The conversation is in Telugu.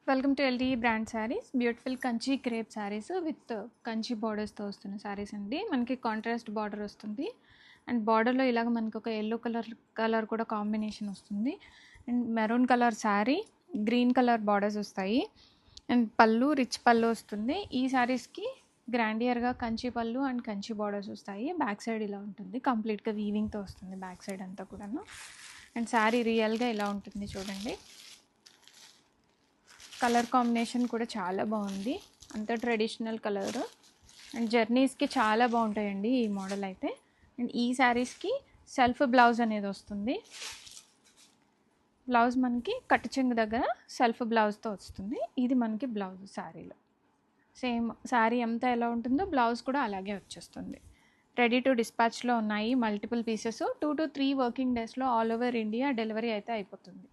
Welcome to LD brand sarees. Beautiful Kanchi crepe sarees with Kanchi బార్డర్స్తో వస్తున్న శారీస్ అండి. మనకి కాంట్రాస్ట్ బార్డర్ వస్తుంది అండ్ బార్డర్లో ఇలాగ మనకి ఒక ఎల్లో కలర్ కూడా కాంబినేషన్ వస్తుంది and maroon colour sari, green colour borders వస్తాయి అండ్ పళ్ళు రిచ్ పళ్ళు వస్తుంది. ఈ శారీస్కి గ్రాండియర్గా కంచి పళ్ళు అండ్ కంచి బార్డర్స్ వస్తాయి. బ్యాక్ సైడ్ ఇలా ఉంటుంది, కంప్లీట్గా వీవింగ్తో వస్తుంది బ్యాక్ సైడ్ అంతా కూడాను. అండ్ శారీ రియల్గా ఇలా ఉంటుంది చూడండి. కలర్ కాంబినేషన్ కూడా చాలా బాగుంది, అంత ట్రెడిషనల్ కలర్ అండ్ జర్నీస్కి చాలా బాగుంటాయండి ఈ మోడల్ అయితే. అండ్ ఈ శారీస్కి సెల్ఫ్ బ్లౌజ్ అనేది వస్తుంది. బ్లౌజ్ మనకి కట్టు చెంగు దగ్గర సెల్ఫ్ బ్లౌజ్తో వస్తుంది. ఇది మనకి బ్లౌజ్ శారీలో సేమ్ శారీ అంతా ఎలా ఉంటుందో బ్లౌజ్ కూడా అలాగే వచ్చేస్తుంది. రెడీ టు డిస్పాచ్లో ఉన్నాయి మల్టిపుల్ పీసెస్. 2 to 3 వర్కింగ్ డేస్లో ఆల్ ఓవర్ ఇండియా డెలివరీ అయితే అయిపోతుంది.